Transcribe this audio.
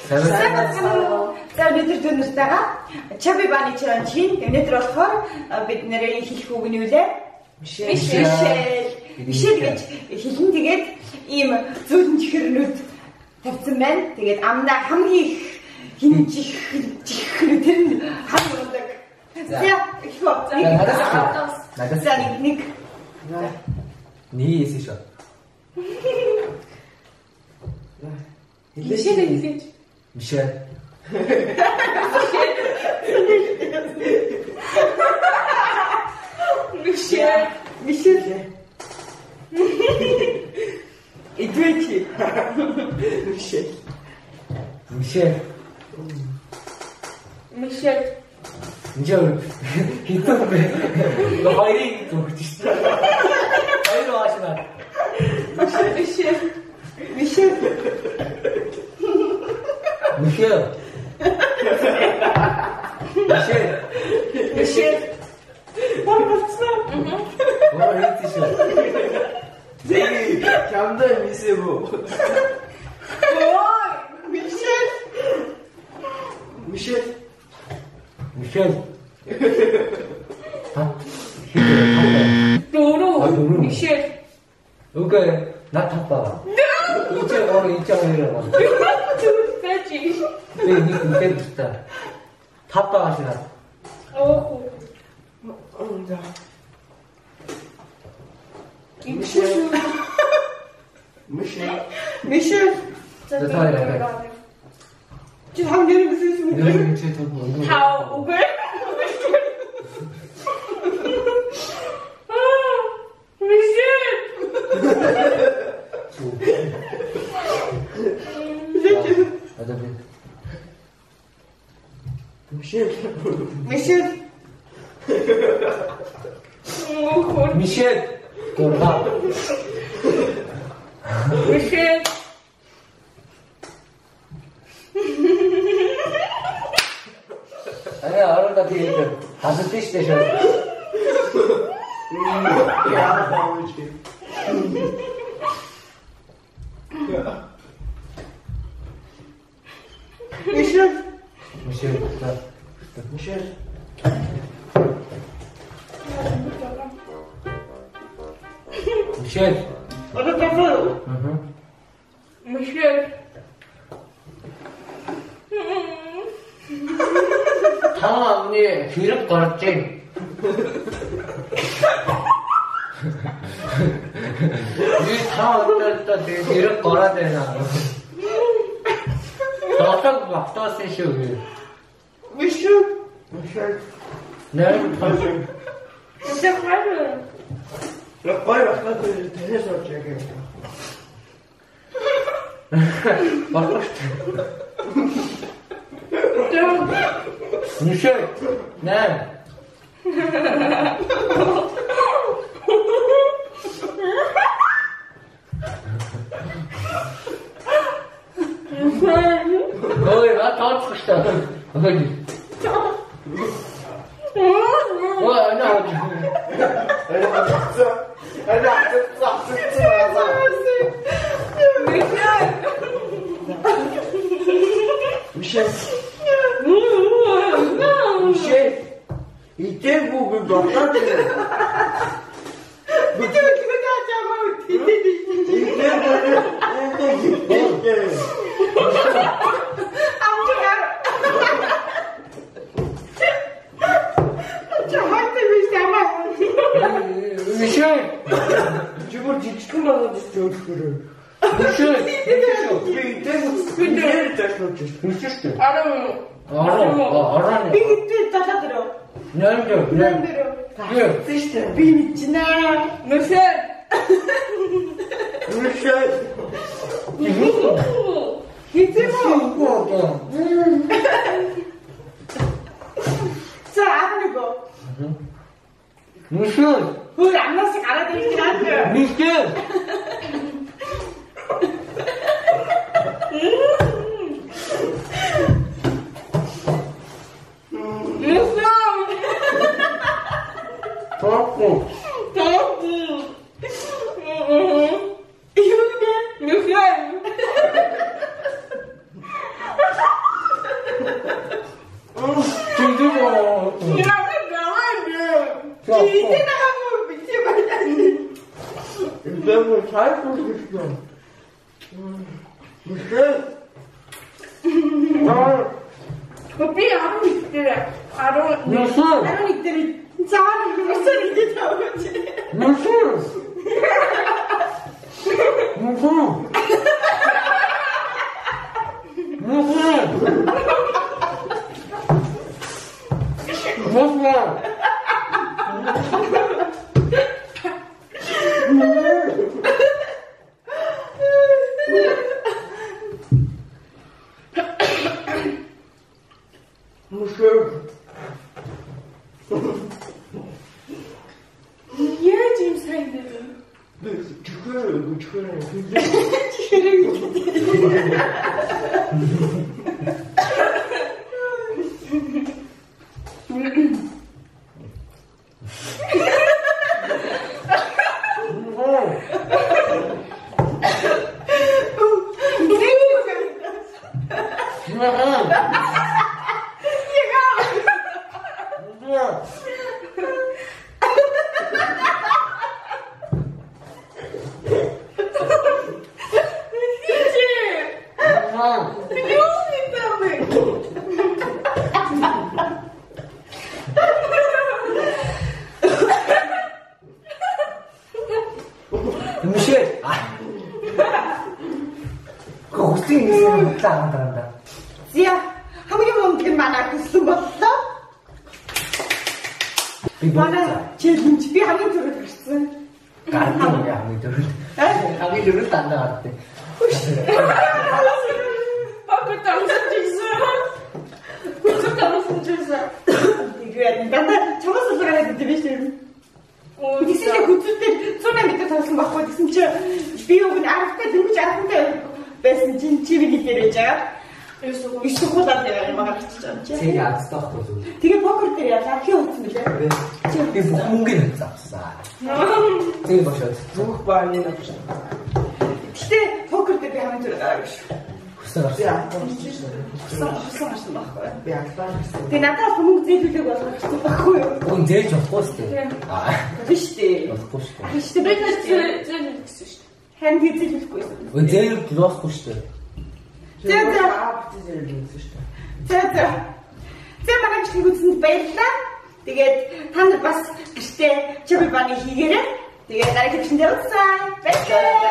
За өнөөдөр дүүнэртэйгээ Чаби Бани Чаранчин өнөөдөр болохоор бид нэрээ хийх үгний үлээ Мишель гэж хэлэн тэгээд ийм зүүн чихрнүүд тавьсан байна. Тэгээд амнаа хамгийн хинжих тэр нь хамгаалдаг. За их хөө. За нэг Nee, ist sicher. Michel. Michel. Et toi qui Michel. Gitti. Hayır gitti işte. Hayır aşına. Michel. Zengin, camda misi bu. Michel. Doru. Michel. Okay, not tappa. İçe onu içe oynuyor. Veggie. İyi gitti. Tappa aşına. Oh. Michel. Chứ không nhớ được gì Michel. How okay. Michel. Korkak. Michel. 아니 아름다 뒤에 다섯 피시 되셔. Michel. Orada kapalı. Michel. 당황 언니 귀를 걸었지. 이 당황 때 귀를 걸어야 되나? 너도 막 떠쓰시오. Michel. 네. Você vai. Olha, as coisas tem só cheguei. Michel. 네. 어이, 나 다 죽었다. 어이. Michel, 이때 보고 몇 달째. Michel, 지금 지치고만 어딨어 그래. Michel, 이때 됐었지. Michel. 알아. 비기트 따다들어. nerede? İşte benim içine. Michel. Gitti mi? Sen abi bu. Michel. Bu nasıl Karadeniz geldi? Michel. Topu. Michel. 이제부터 잘 보고 있어. 무슨? Papi, I don't eat that. I don't eat that. Sorry, I'm sorry to tell you. Yeah, James Hayden. 음식! 아! 그 옥수수 있으면 먹자 안 한다. 야, 한국에 먹는 많아. 그 먹었어? 나는 제일 눈치비 하는 줄을 알았어. 까르띠 양이 들을 때. 양이 들을 때 안 나갔대. 그때 무슨 짓이야? 그때 무슨 짓이야? 이거 나 저것을 들어가야 돼, 비실. Дисэйг хүчтэй цунаа мэдээ тавсан байхгүй гэсэн чи би уг нь аргатай дөрвж аргатай байсан чинь чивэний дээр яж байгаа. Эсвэл хулаад яваа магадч юм чи. 제가 안 썼고 좀. Тэгээ покер дээр яа хий утсан билээ. 이 мөнгөний завсаа. Тэгээ бошоо. Зүг бааны навчаа. Гэтэ покер дээр би хамгийн түрүү гараад шүү. хүссэн Хусан гарсан байхгүй. Би актаа гэсэн. Тэгээ надад мөнгө зээлүүлэх болох гэсэн байхгүй юу? 그건 제일 좋고 싶대. 아, Тийм шүү дээ. 좋고 싶어. Гэхдээ би зээлүүлэх гэсэн шүү дээ. Хэн зээлүүлэхгүй юм. 그건 제일 좋고 싶대. За манай гişиг үзсэнд баярлалаа. Тэгээд та нар бас гэртээ чиби баны хийгээрэй. Тэгээд дараагийн хэвшин дээр уулзъя. Баярлалаа.